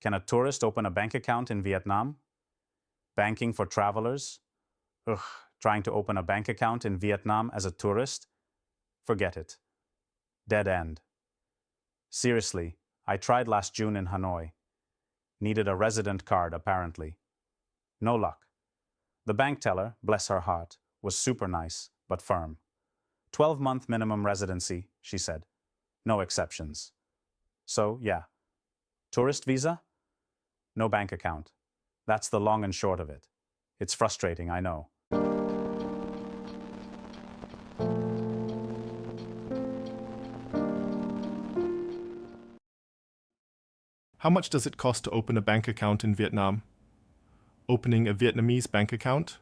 Can a tourist open a bank account in Vietnam? Banking for travelers? Ugh, trying to open a bank account in Vietnam as a tourist? Forget it. Dead end. Seriously, I tried last June in Hanoi. Needed a resident card, apparently. No luck. The bank teller, bless her heart, was super nice, but firm. 12-month minimum residency, she said. No exceptions. So, yeah. Tourist visa? No bank account. That's the long and short of it. It's frustrating, I know. How much does it cost to open a bank account in Vietnam? Opening a Vietnamese bank account?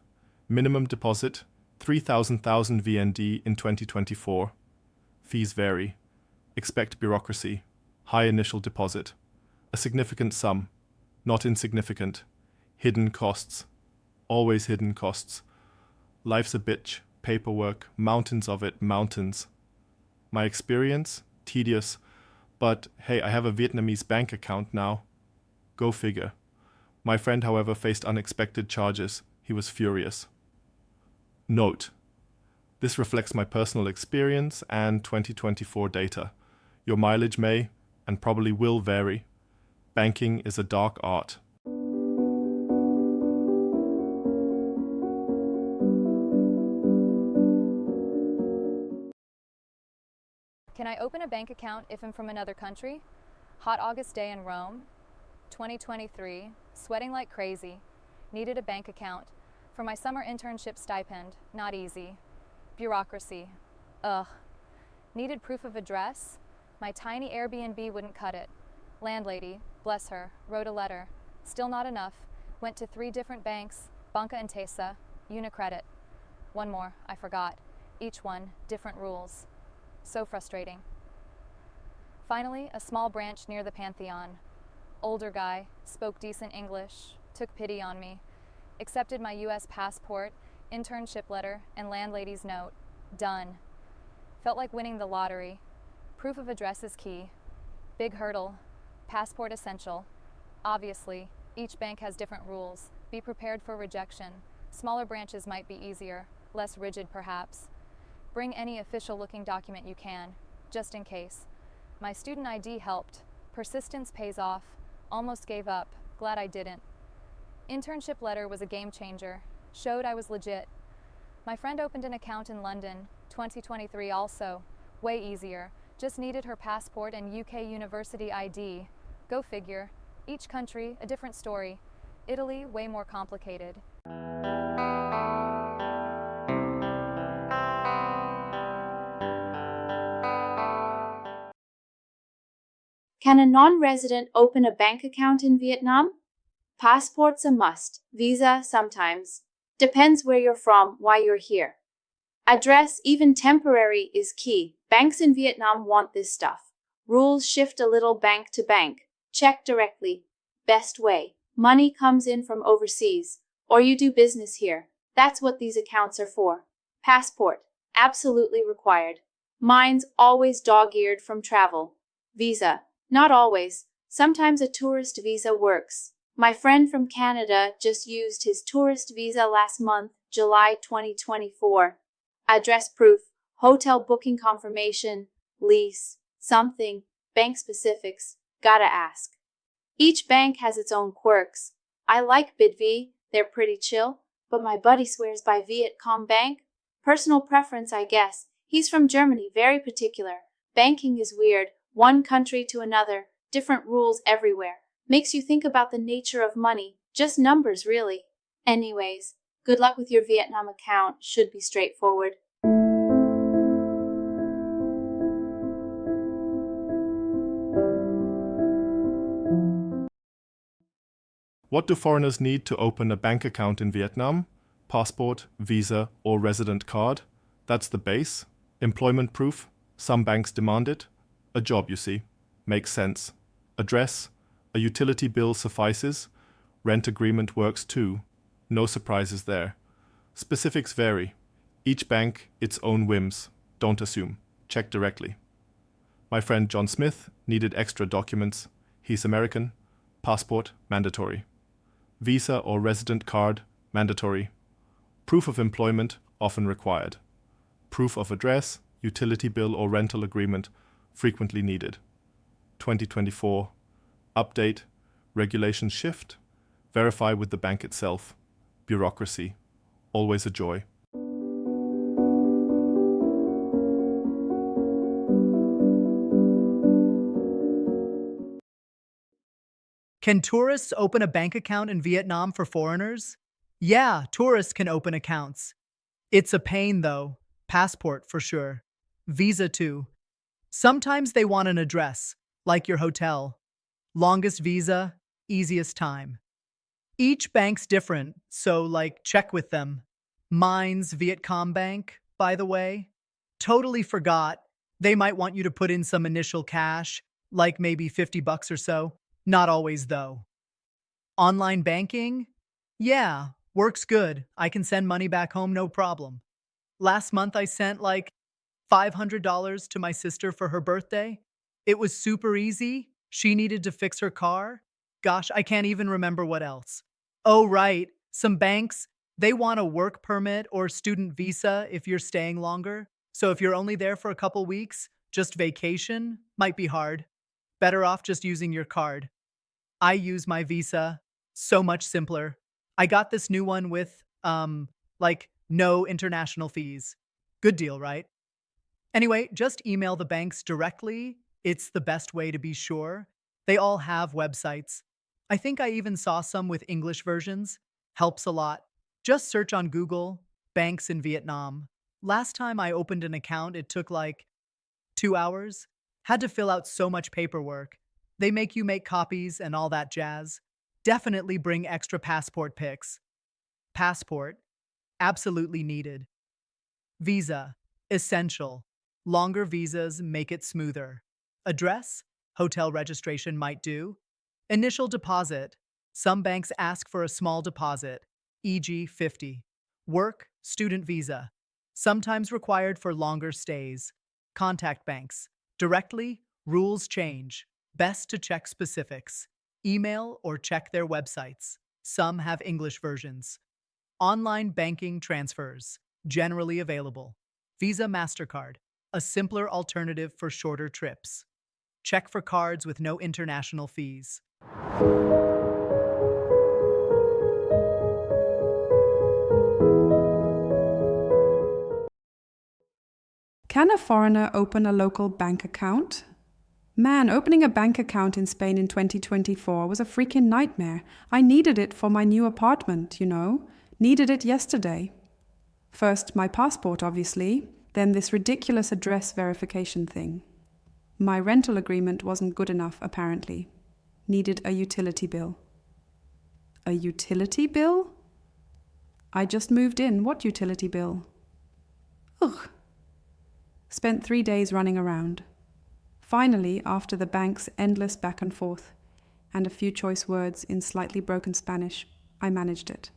Minimum deposit, 3,000 VND in 2024. Fees vary. Expect bureaucracy. High initial deposit. A significant sum. Not insignificant. Hidden costs. Always hidden costs. Life's a bitch. Paperwork. Mountains of it. Mountains. My experience? Tedious. But hey, I have a Vietnamese bank account now. Go figure. My friend, however, faced unexpected charges. He was furious. Note: this reflects my personal experience and 2024 data. Your mileage may, and probably will, vary. Banking is a dark art. Can I open a bank account if I'm from another country? Hot August day in Rome, 2023, sweating like crazy. Needed a bank account. For my summer internship stipend, not easy. Bureaucracy, ugh. Needed proof of address. My tiny Airbnb wouldn't cut it. Landlady, bless her, wrote a letter. Still not enough. Went to 3 different banks, Banca Intesa, Unicredit. One more, I forgot. Each one, different rules. So frustrating. Finally, a small branch near the Pantheon. Older guy, spoke decent English, took pity on me, accepted my US passport, internship letter, and landlady's note. Done. Felt like winning the lottery. Proof of address is key. Big hurdle. Passport essential. Obviously, each bank has different rules. Be prepared for rejection. Smaller branches might be easier, less rigid perhaps. Bring any official-looking document you can, just in case. My student ID helped. Persistence pays off. Almost gave up. Glad I didn't. Internship letter was a game changer. Showed I was legit. My friend opened an account in London, 2023 also. Way easier. Just needed her passport and UK university ID. Go figure. Each country, a different story. Italy, way more complicated. Can a non-resident open a bank account in Vietnam? Passport's a must, visa sometimes. Depends where you're from, why you're here. Address, even temporary, is key. Banks in Vietnam want this stuff. Rules shift a little bank to bank. Check directly. Best way. Money comes in from overseas, or you do business here. That's what these accounts are for. Passport, absolutely required. Mine's always dog-eared from travel. Visa, not always. Sometimes a tourist visa works. My friend from Canada just used his tourist visa last month, July 2024. Address proof, hotel booking confirmation, lease, something, bank specifics, gotta ask. Each bank has its own quirks. I like BidV, they're pretty chill, but my buddy swears by Vietcombank. Personal preference, I guess. He's from Germany, very particular. Banking is weird. One country to another, different rules everywhere. Makes you think about the nature of money, just numbers really. Anyways, good luck with your Vietnam account, should be straightforward. What do foreigners need to open a bank account in Vietnam? Passport, visa, or resident card? That's the base. Employment proof? Some banks demand it. A job, you see. Makes sense. Address? A utility bill suffices. Rent agreement works too. No surprises there. Specifics vary. Each bank, its own whims. Don't assume. Check directly. My friend John Smith needed extra documents. He's American. Passport, mandatory. Visa or resident card, mandatory. Proof of employment, often required. Proof of address, utility bill or rental agreement, frequently needed. 2024. Update. Regulations shift. Verify with the bank itself. Bureaucracy. Always a joy. Can tourists open a bank account in Vietnam for foreigners? Yeah, tourists can open accounts. It's a pain, though. Passport, for sure. Visa, too. Sometimes they want an address, like your hotel. Longest visa, easiest time. Each bank's different, so, check with them. Mine's Vietcombank, by the way. Totally forgot. They might want you to put in some initial cash, like maybe $50 or so. Not always, though. Online banking? Yeah, works good. I can send money back home, no problem. Last month I sent $500 to my sister for her birthday. It was super easy. She needed to fix her car. Gosh, I can't even remember what else. Oh, right. Some banks, they want a work permit or student visa if you're staying longer. So if you're only there for a couple weeks, just vacation might be hard. Better off just using your card. I use my Visa. So much simpler. I got this new one with, no international fees. Good deal, right? Anyway, just email the banks directly. It's the best way to be sure. They all have websites. I think I even saw some with English versions. Helps a lot. Just search on Google, banks in Vietnam. Last time I opened an account, it took 2 hours. Had to fill out so much paperwork. They make you make copies and all that jazz. Definitely bring extra passport pics. Passport, absolutely needed. Visa, essential. Longer visas make it smoother. Address, hotel registration might do. Initial deposit, some banks ask for a small deposit, e.g. $50. Work, student visa, sometimes required for longer stays. Contact banks. Directly, rules change. Best to check specifics. Email or check their websites. Some have English versions. Online banking transfers, generally available. Visa, MasterCard, a simpler alternative for shorter trips. Check for cards with no international fees. Can a foreigner open a local bank account? Man, opening a bank account in Spain in 2024 was a freaking nightmare. I needed it for my new apartment, Needed it yesterday. First, my passport, obviously, then this ridiculous address verification thing. My rental agreement wasn't good enough, apparently. Needed a utility bill. A utility bill? I just moved in. What utility bill? Ugh. Spent 3 days running around. Finally, after the bank's endless back and forth, and a few choice words in slightly broken Spanish, I managed it.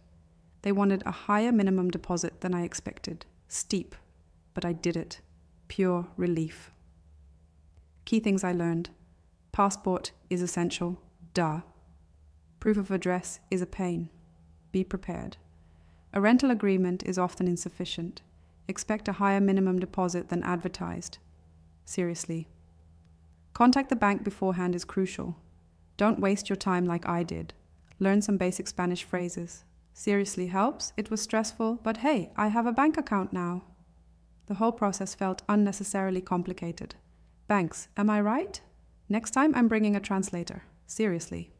They wanted a higher minimum deposit than I expected. Steep, but I did it. Pure relief. Key things I learned. Passport is essential. Duh. Proof of address is a pain. Be prepared. A rental agreement is often insufficient. Expect a higher minimum deposit than advertised. Seriously. Contact the bank beforehand is crucial. Don't waste your time like I did. Learn some basic Spanish phrases. Seriously helps. It was stressful, but hey, I have a bank account now. The whole process felt unnecessarily complicated. Banks, am I right? Next time I'm bringing a translator. Seriously.